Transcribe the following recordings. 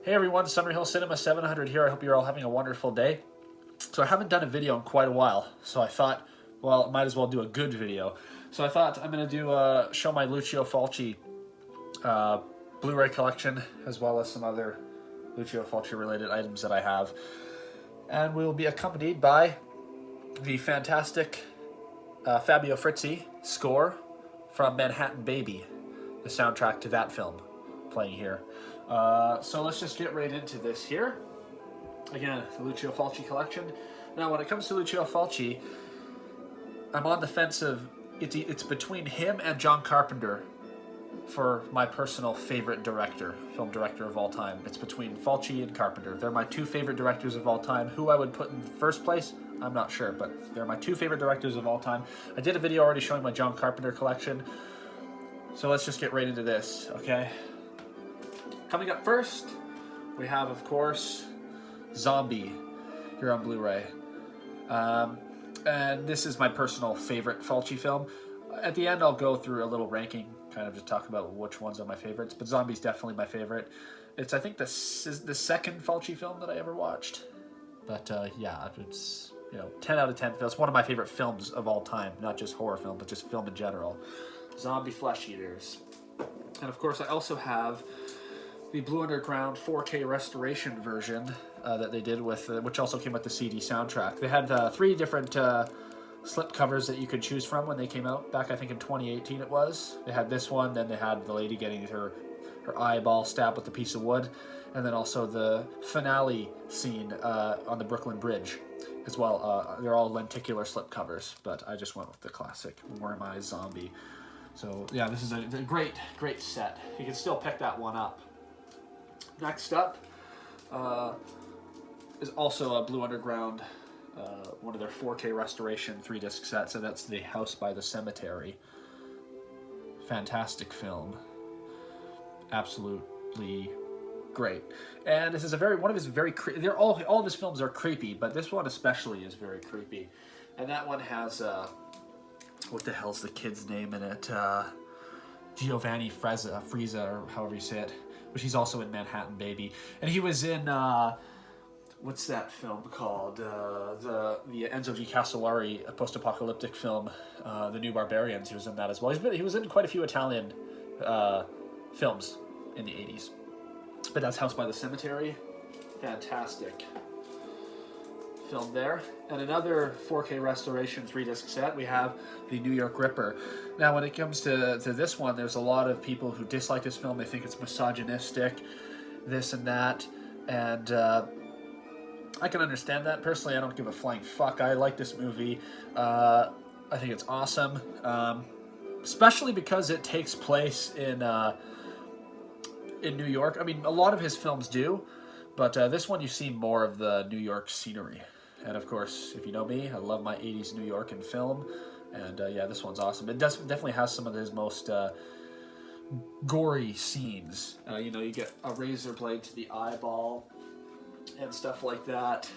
Hey everyone, Summerhill Cinema 700 here. I hope you're all having a wonderful day. So I haven't done a video in quite a while, so I thought, well, I might as well do a good video. So I thought I'm going to show my Lucio Fulci Blu-ray collection, as well as some other Lucio Fulci related items that I have. And we will be accompanied by the fantastic Fabio Frizzi score from Manhattan Baby, the soundtrack to that film, playing here. So let's just get right into this here. Again, the Lucio Fulci collection. Now, when it comes to Lucio Fulci, I'm on the fence of it's between him and John Carpenter for my personal favorite film director of all time. It's between Fulci and Carpenter. They're my two favorite directors of all time. Who I would put in first place, I'm not sure, but they're my two favorite directors of all time. I did a video already showing my John Carpenter collection, so let's just get right into this, okay? Coming up first, we have, of course, Zombie here on Blu-ray. And this is my personal favorite Fulci film. At the end, I'll go through a little ranking, kind of to talk about which ones are my favorites, but Zombie's definitely my favorite. It's, I think, the second Fulci film that I ever watched. But, yeah, it's, 10 out of 10. It's one of my favorite films of all time, not just horror film, but just film in general. Zombie Flesh Eaters. And, of course, I also have the Blue Underground 4K restoration version that they did with, which also came with the CD soundtrack. They had 3 different slip covers that you could choose from when they came out back, I think in 2018 it was. They had this one, then they had the lady getting her eyeball stabbed with a piece of wood, and then also the finale scene on the Brooklyn Bridge as well. They're all lenticular slip covers, but I just went with the classic Worm Eyes Zombie. So yeah, this is a great set. You can still pick that one up. Next up is also a Blue Underground, one of their 4K restoration 3-disc sets, and that's The House by the Cemetery. Fantastic film. Absolutely great. And this is one of his very all of his films are creepy, but this one especially is very creepy. And that one has what the hell's the kid's name in it? Giovanni Frieza, or however you say it. But he's also in Manhattan Baby, and he was in what's that film called? The Enzo G. Castellari post-apocalyptic film, The New Barbarians. He was in that as well. He was in quite a few Italian films in the 80s. But that's House by the Cemetery. Fantastic film there. And another 4K restoration 3-disc set, we have the New York Ripper. Now, when it comes to this one, there's a lot of people who dislike this film. They think it's misogynistic, this and that, and I can understand that. Personally, I don't give a flying fuck. I like this movie. I think it's awesome, especially because it takes place in New York. I mean, a lot of his films do, but this one you see more of the New York scenery. And of course, if you know me, I love my 80s New York in film. And yeah, this one's awesome. It definitely has some of his most gory scenes. You get a razor blade to the eyeball and stuff like that.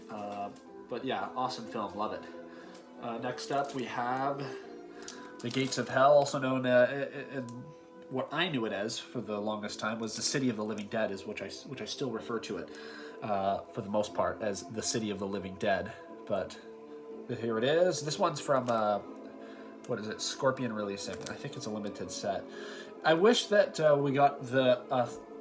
But yeah, awesome film. Love it. Next up, we have The Gates of Hell, also known in what I knew it as for the longest time was the City of the Living Dead, which I still refer to it for the most part as the City of the Living Dead. But here it is. This one's from what is it? Scorpion releasing. I think it's a limited set. I wish that we got the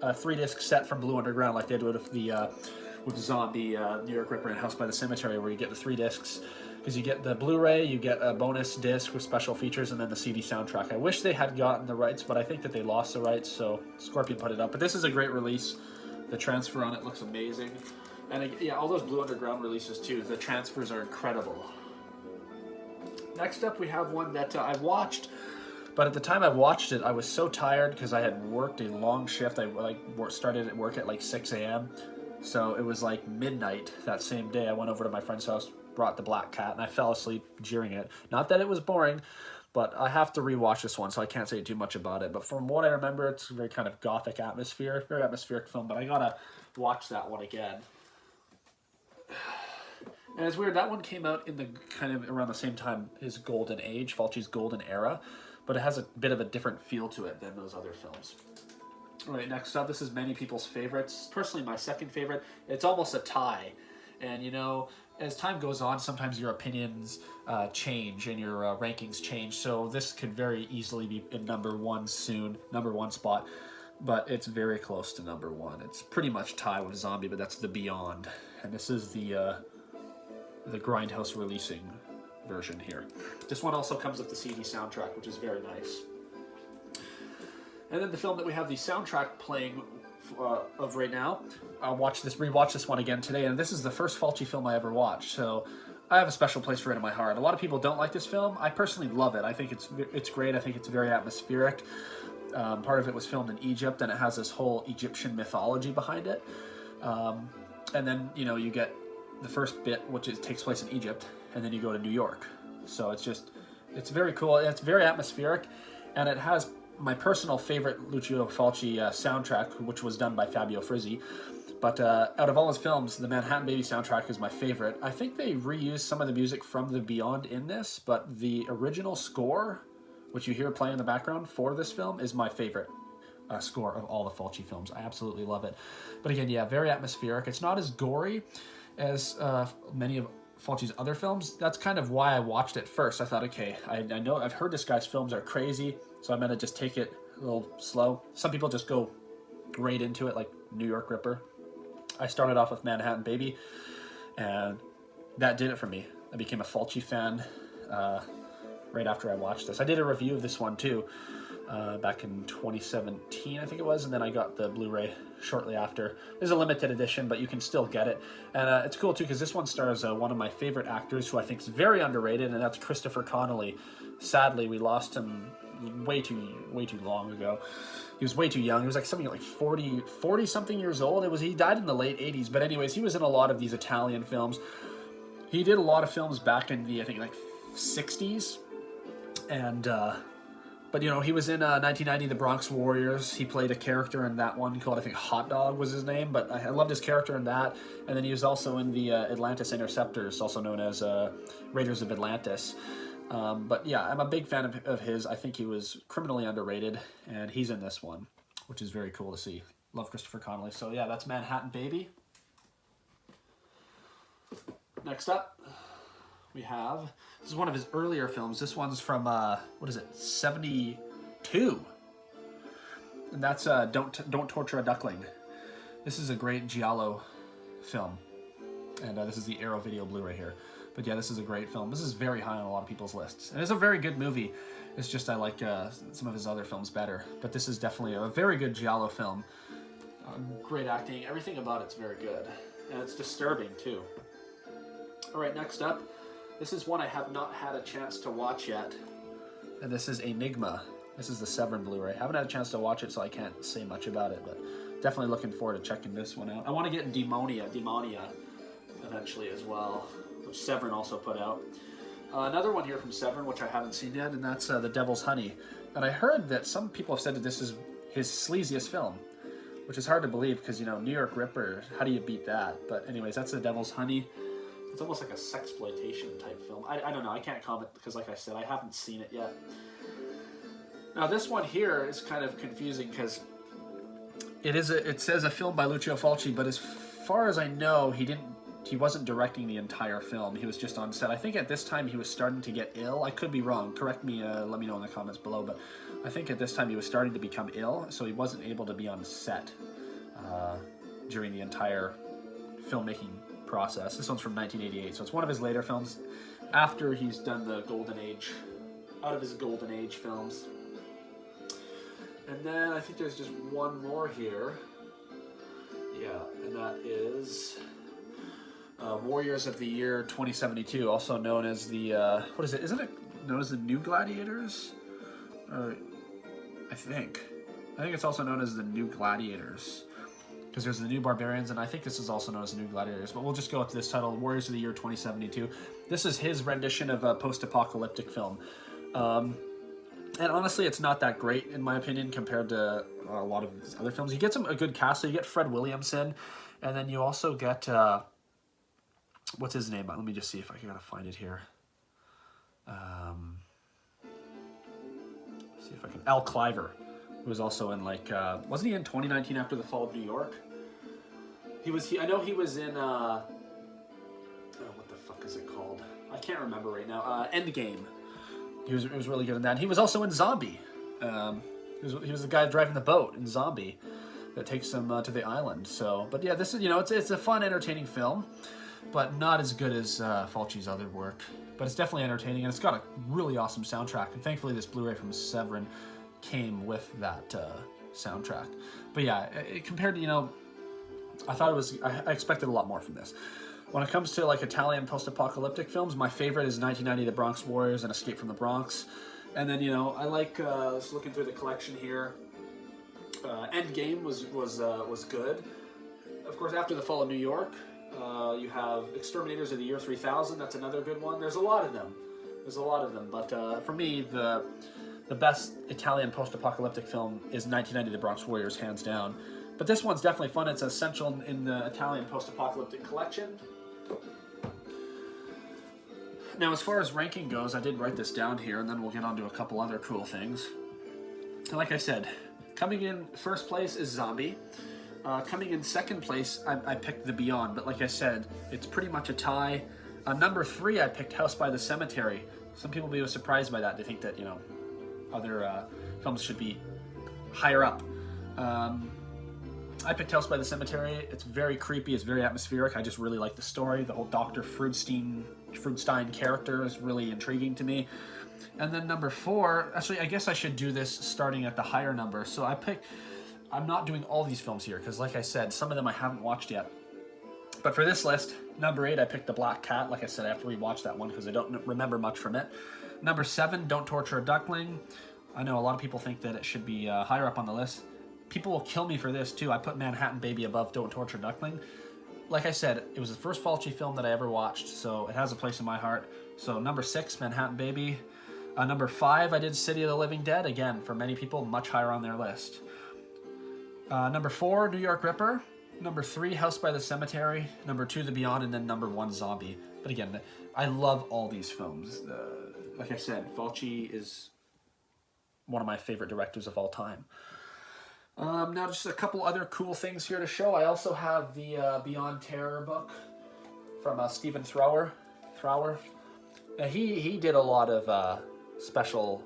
3-disc set from Blue Underground like they did with Zombie, New York Ripper, and House by the Cemetery, where you get the 3 discs. Because you get the Blu-ray, you get a bonus disc with special features, and then the CD soundtrack. I wish they had gotten the rights, but I think that they lost the rights, so Scorpion put it up. But this is a great release. The transfer on it looks amazing. And yeah, all those Blue Underground releases too, the transfers are incredible. Next up, we have one that I watched, but at the time I watched it, I was so tired because I had worked a long shift. I started at work at like 6 a.m., so it was like midnight that same day. I went over to my friend's house, brought the Black Cat, and I fell asleep during it. Not that it was boring, but I have to rewatch this one, so I can't say too much about it. But from what I remember, it's a very kind of gothic atmosphere, very atmospheric film, but I gotta watch that one again. And it's weird, that one came out in the kind of around the same time his golden age, Fulci's golden era, but it has a bit of a different feel to it than those other films. All right, next up, this is many people's favorites. Personally, my second favorite. It's almost a tie. And, you know, as time goes on, sometimes your opinions change and your rankings change. So this could very easily be in number one soon, number one spot. But it's very close to number one. It's pretty much tie with Zombie, but that's the Beyond. And this is the Grindhouse releasing version here. This one also comes with the CD soundtrack, which is very nice. And then the film that we have the soundtrack playing of right now, I rewatched this one again today, and this is the first Fulci film I ever watched, so I have a special place for it in my heart. A lot of people don't like this film. I personally love it. I think it's great. I think it's very atmospheric. Part of it was filmed in Egypt, and it has this whole Egyptian mythology behind it. And then, you know, you get the first bit, which takes place in Egypt, and then you go to New York. So it's very cool. It's very atmospheric, and it has my personal favorite Lucio Fulci soundtrack, which was done by Fabio Frizzi. But out of all his films, the Manhattan Baby soundtrack is my favorite. I think they reused some of the music from the Beyond in this, but the original score, which you hear playing in the background for this film, is my favorite score of all the Fulci films. I absolutely love it. But again, yeah, very atmospheric. It's not as gory as many of Fulci's other films. That's kind of why I watched it first. I thought, okay, I know I've heard this guy's films are crazy, so I'm gonna just take it a little slow. Some people just go right into it, like New York Ripper. I started off with Manhattan Baby, and that did it for me. I became a Fulci fan right after I watched this. I did a review of this one too, back in 2017, I think it was, and then I got the Blu-ray shortly after. There's a limited edition, but you can still get it. And it's cool too, because this one stars one of my favorite actors who I think is very underrated, and that's Christopher Connolly. Sadly, we lost him way too long ago. He was way too young. He was like something like 40 something years old. He died in the late 80s. But anyways, he was in a lot of these Italian films. He did a lot of films back in the, I think, like 60s. And but you know, he was in 1990 The Bronx Warriors. He played a character in that one called, I think, Hot Dog was his name, but I loved his character in that. And then he was also in the Atlantis Interceptors, also known as Raiders of Atlantis. But yeah, I'm a big fan of his. I think he was criminally underrated, and he's in this one, which is very cool to see. Love Christopher Connolly. So yeah, that's Manhattan Baby. Next up, we have, this is one of his earlier films. This one's from, 72? And that's Don't Torture a Duckling. This is a great giallo film. And this is the Arrow Video Blu-ray here. But yeah, this is a great film. This is very high on a lot of people's lists. And it's a very good movie. It's just I like some of his other films better. But this is definitely a very good giallo film. Great acting. Everything about it's very good. And it's disturbing, too. All right, next up. This is one I have not had a chance to watch yet. And this is Enigma. This is the Severin Blu-ray. I haven't had a chance to watch it, so I can't say much about it. But definitely looking forward to checking this one out. I want to get Demonia eventually as well, which Severin also put out. Another one here from Severin, which I haven't seen yet, and that's The Devil's Honey. And I heard that some people have said that this is his sleaziest film, which is hard to believe because, you know, New York Ripper, how do you beat that? But anyways, that's The Devil's Honey. It's almost like a sexploitation type film. I don't know, I can't comment because, like I said, I haven't seen it yet. Now this one here is kind of confusing because it says a film by Lucio Fulci, but as far as I know, he wasn't directing the entire film. He was just on set. I think at this time he was starting to get ill. I could be wrong. Correct me, let me know in the comments below. But I think at this time he was starting to become ill, so he wasn't able to be on set during the entire filmmaking process. This one's from 1988, so it's one of his later films after he's done the golden age, out of his golden age films. And then I think there's just one more here. Yeah, and that is Warriors of the Year 2072, also known as the, what is it? Isn't it known as the New Gladiators? I think it's also known as the New Gladiators, because there's the New Barbarians, and I think this is also known as the New Gladiators, but we'll just go with this title, Warriors of the Year 2072. This is his rendition of a post-apocalyptic film. And honestly, it's not that great, in my opinion, compared to a lot of his other films. You get a good cast, so you get Fred Williamson, and then you also get, what's his name? Let me just see if I gotta find it here. See if I can, Al Cliver. He was also in like, wasn't he in 2019 After the Fall of New York? I know he was in, what the fuck is it called? I can't remember right now. Endgame. He was really good in that. He was also in Zombie. He was the guy driving the boat in Zombie that takes them to the island. So, but yeah, this is, it's a fun, entertaining film, but not as good as Fulci's other work. But it's definitely entertaining, and it's got a really awesome soundtrack. And thankfully, this Blu-ray from Severin came with that soundtrack. But yeah, compared to, I expected a lot more from this. When it comes to like Italian post-apocalyptic films, my favorite is 1990: The Bronx Warriors and Escape from the Bronx. And then I like just looking through the collection here. Endgame was good. Of course, After the Fall of New York, you have Exterminators of the Year 3000. That's another good one. There's a lot of them. But for me, the best Italian post-apocalyptic film is 1990: The Bronx Warriors, hands down. But this one's definitely fun. It's essential in the Italian post-apocalyptic collection. Now, as far as ranking goes, I did write this down here, and then we'll get on to a couple other cool things. And like I said, coming in first place is Zombie. Coming in second place, I picked The Beyond, but like I said, it's pretty much a tie. Number 3, I picked House by the Cemetery. Some people will be surprised by that. They think that, other films should be higher up. I picked House by the Cemetery. It's very creepy. It's very atmospheric. I just really like the story. The whole Dr. Freudstein character is really intriguing to me. And then number 4, actually, I guess I should do this starting at the higher number. So I'm not doing all these films here because, like I said, some of them I haven't watched yet. But for this list, number 8, I picked The Black Cat. Like I said, after we watched that one because I don't remember much from it. Number 7, Don't Torture a Duckling. I know a lot of people think that it should be higher up on the list. People will kill me for this too. I put Manhattan Baby above Don't Torture Duckling. Like I said, it was the first Fulci film that I ever watched, so it has a place in my heart. So number 6, Manhattan Baby. Number 5, I did City of the Living Dead. Again, for many people, much higher on their list. Number 4, New York Ripper. Number 3, House by the Cemetery. Number 2, The Beyond, and then number 1, Zombie. But again, I love all these films. Like I said, Fulci is one of my favorite directors of all time. Now just a couple other cool things here to show. I also have the Beyond Terror book from Stephen Thrower. He did a lot of special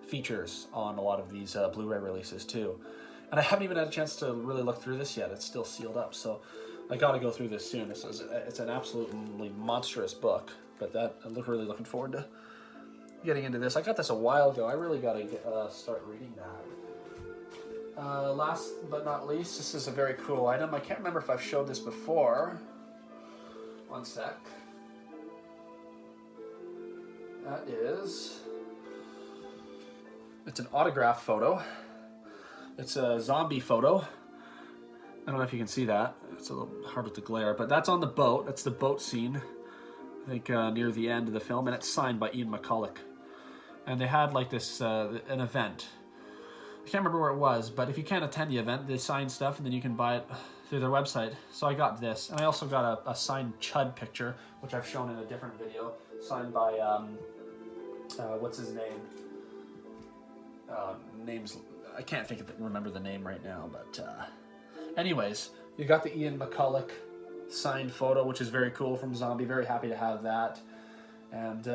features on a lot of these Blu-ray releases too. And I haven't even had a chance to really look through this yet. It's still sealed up, so I got to go through this soon. It's an absolutely monstrous book, but I'm really looking forward to getting into this. I got this a while ago. I really got to start reading that. Last but not least, this is a very cool item. I can't remember if I've showed this before. One sec. It's an autograph photo. It's a zombie photo. I don't know if you can see that. It's a little hard with the glare, but that's on the boat. That's the boat scene, I think near the end of the film, and it's signed by Ian McCulloch. And they had like this, an event. I can't remember where it was, but if you can't attend the event, they sign stuff and then you can buy it through their website. So I got this, and I also got a signed Chud picture, which I've shown in a different video, signed by, what's his name? I can't remember the name right now, but anyways, you got the Ian McCulloch signed photo, which is very cool from Zombie. Very happy to have that. And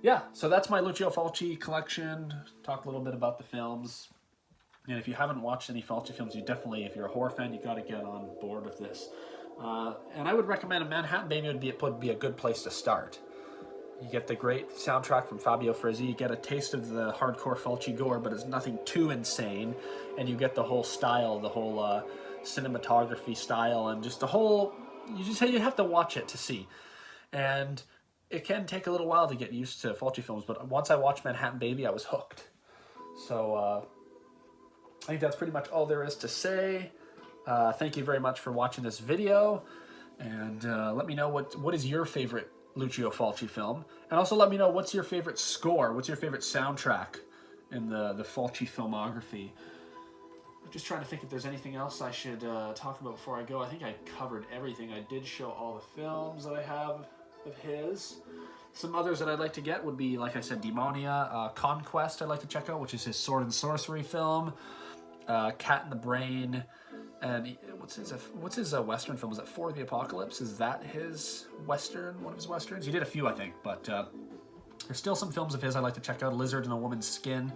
yeah, so that's my Lucio Fulci collection. Talk a little bit about the films. And if you haven't watched any Fulci films, you definitely, if you're a horror fan, you got to get on board with this. And I would recommend a Manhattan Baby would be a good place to start. You get the great soundtrack from Fabio Frizzi. You get a taste of the hardcore Fulci gore, but it's nothing too insane. And you get the whole style, the whole cinematography style, and just the whole. You have to watch it to see. And it can take a little while to get used to Fulci films, but once I watched Manhattan Baby, I was hooked. So I think that's pretty much all there is to say. Thank you very much for watching this video, and let me know what is your favorite Lucio Fulci film, and also let me know what's your favorite score, what's your favorite soundtrack in the Fulci filmography. I'm just trying to think if there's anything else I should talk about before I go. I think I covered everything. I did show all the films that I have of his. Some others that I'd like to get would be, like I said, Demonia, Conquest I'd like to check out, which is his sword and sorcery film, Cat in the Brain, and what's his Western film? Is that For the Apocalypse? Is that his Western, one of his Westerns? He did a few, I think, but there's still some films of his I'd like to check out. Lizard in a Woman's Skin,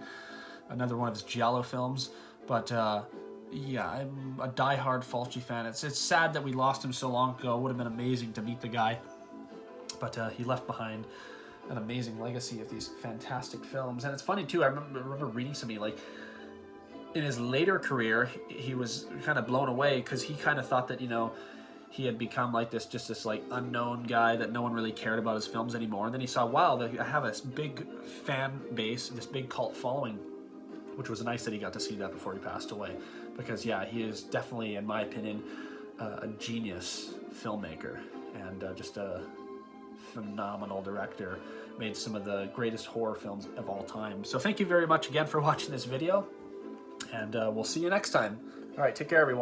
another one of his Giallo films, but yeah, I'm a diehard Fulci fan. It's sad that we lost him so long ago. It would have been amazing to meet the guy, but he left behind an amazing legacy of these fantastic films. And it's funny too, I remember reading something like, in his later career, he was kind of blown away because he kind of thought that, you know, he had become like this like unknown guy that no one really cared about his films anymore. And then he saw, wow, I have this big fan base, this big cult following, which was nice that he got to see that before he passed away. Because yeah, he is definitely, in my opinion, a genius filmmaker and just a phenomenal director. Made some of the greatest horror films of all time. So thank you very much again for watching this video, and we'll see you next time. All right, take care, everyone.